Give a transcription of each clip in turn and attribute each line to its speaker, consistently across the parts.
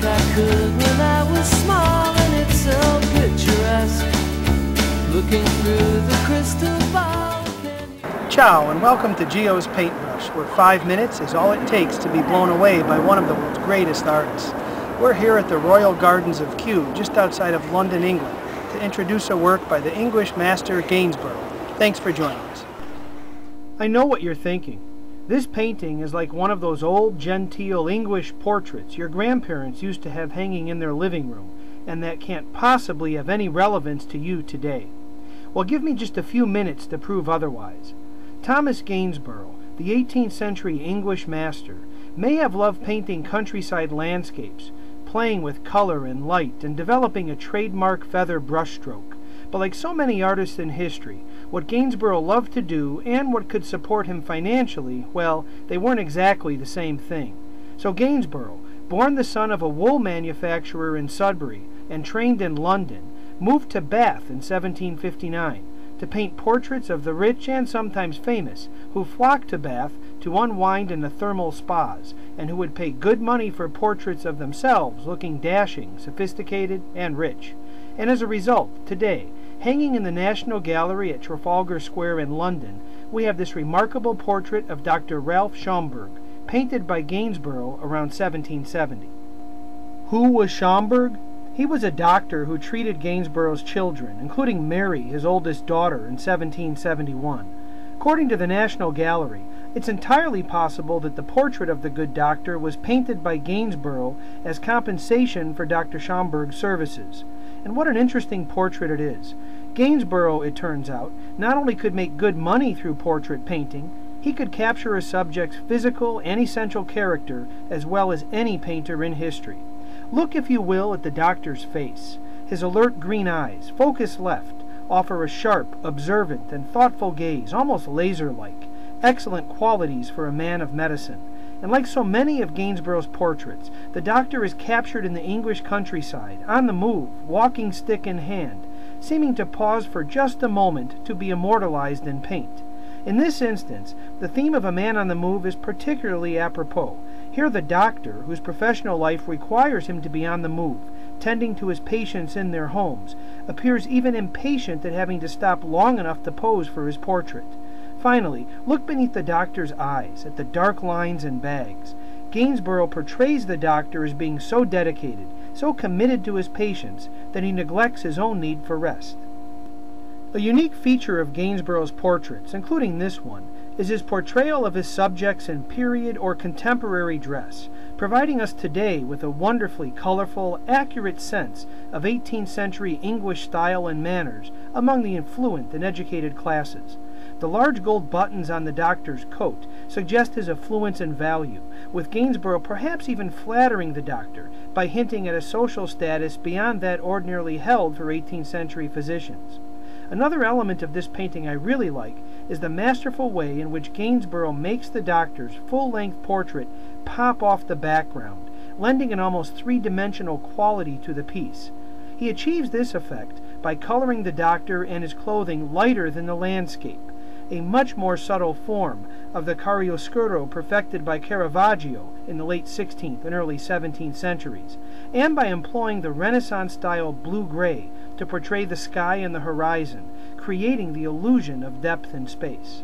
Speaker 1: I could when I was small, and it's so picturesque, looking through the crystal ball.
Speaker 2: Ciao, and welcome to Gio's Paintbrush, where 5 minutes is all it takes to be blown away by one of the world's greatest artists. We're here at the Royal Gardens of Kew, just outside of London, England, to introduce a work by the English master Gainsborough. Thanks for joining us. I know what you're thinking. This painting is like one of those old, genteel English portraits your grandparents used to have hanging in their living room, and that can't possibly have any relevance to you today. Well, give me just a few minutes to prove otherwise. Thomas Gainsborough, the 18th century English master, may have loved painting countryside landscapes, playing with color and light, and developing a trademark feather brushstroke. But like so many artists in history, what Gainsborough loved to do and what could support him financially, well, they weren't exactly the same thing. So Gainsborough, born the son of a wool manufacturer in Sudbury and trained in London, moved to Bath in 1759 to paint portraits of the rich and sometimes famous who flocked to Bath to unwind in the thermal spas, and who would pay good money for portraits of themselves looking dashing, sophisticated, and rich. And as a result, today, hanging in the National Gallery at Trafalgar Square in London, we have this remarkable portrait of Dr. Ralph Schomberg, painted by Gainsborough around 1770. Who was Schomberg? He was a doctor who treated Gainsborough's children, including Mary, his oldest daughter, in 1771. According to the National Gallery, it's entirely possible that the portrait of the good doctor was painted by Gainsborough as compensation for Dr. Schomberg's services. And what an interesting portrait it is. Gainsborough, it turns out, not only could make good money through portrait painting, he could capture a subject's physical and essential character as well as any painter in history. Look, if you will, at the doctor's face. His alert green eyes, focused left, offer a sharp, observant, and thoughtful gaze, almost laser-like. Excellent qualities for a man of medicine. And like so many of Gainsborough's portraits, the doctor is captured in the English countryside, on the move, walking stick in hand, seeming to pause for just a moment to be immortalized in paint. In this instance, the theme of a man on the move is particularly apropos. Here the doctor, whose professional life requires him to be on the move, tending to his patients in their homes, appears even impatient at having to stop long enough to pose for his portrait. Finally, look beneath the doctor's eyes, at the dark lines and bags. Gainsborough portrays the doctor as being so dedicated, so committed to his patients, that he neglects his own need for rest. A unique feature of Gainsborough's portraits, including this one, is his portrayal of his subjects in period or contemporary dress, providing us today with a wonderfully colorful, accurate sense of 18th century English style and manners among the affluent and educated classes. The large gold buttons on the doctor's coat suggest his affluence and value, with Gainsborough perhaps even flattering the doctor by hinting at a social status beyond that ordinarily held for 18th century physicians. Another element of this painting I really like is the masterful way in which Gainsborough makes the doctor's full-length portrait pop off the background, lending an almost three-dimensional quality to the piece. He achieves this effect by coloring the doctor and his clothing lighter than the landscape, a much more subtle form of the chiaroscuro perfected by Caravaggio in the late 16th and early 17th centuries, and by employing the Renaissance-style blue-gray to portray the sky and the horizon, creating the illusion of depth and space.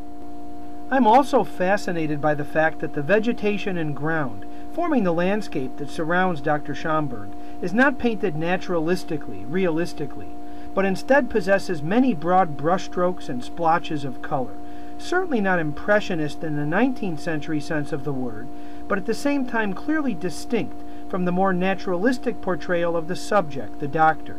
Speaker 2: I'm also fascinated by the fact that the vegetation and ground, forming the landscape that surrounds Dr. Schomberg, is not painted naturalistically, realistically, but instead possesses many broad brushstrokes and splotches of color. Certainly not impressionist in the 19th century sense of the word, but at the same time clearly distinct from the more naturalistic portrayal of the subject, the doctor.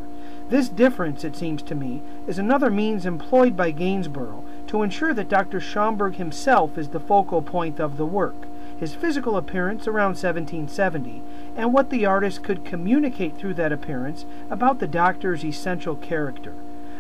Speaker 2: This difference, it seems to me, is another means employed by Gainsborough to ensure that Dr. Schomberg himself is the focal point of the work, his physical appearance around 1770, and what the artist could communicate through that appearance about the doctor's essential character.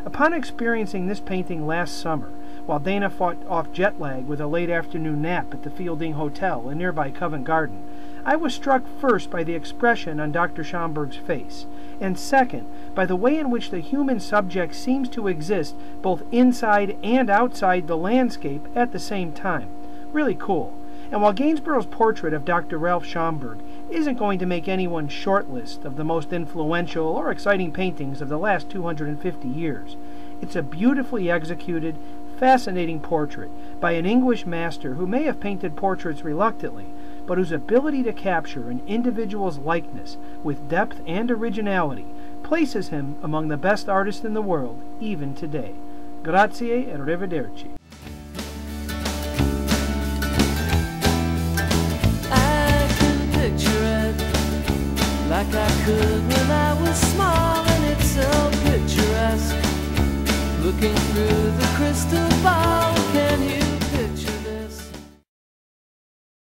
Speaker 2: Upon experiencing this painting last summer, while Dana fought off jet lag with a late afternoon nap at the Fielding Hotel in nearby Covent Garden, I was struck first by the expression on Dr. Schomberg's face, and second, by the way in which the human subject seems to exist both inside and outside the landscape at the same time. Really cool. And while Gainsborough's portrait of Dr. Ralph Schomberg isn't going to make anyone's shortlist of the most influential or exciting paintings of the last 250 years. It's a beautifully executed, fascinating portrait by an English master who may have painted portraits reluctantly, but whose ability to capture an individual's likeness with depth and originality places him among the best artists in the world, even today. Grazie e arrivederci.
Speaker 1: I can picture it like I could when I was small, and it's so picturesque. Looking through the crystal ball, can you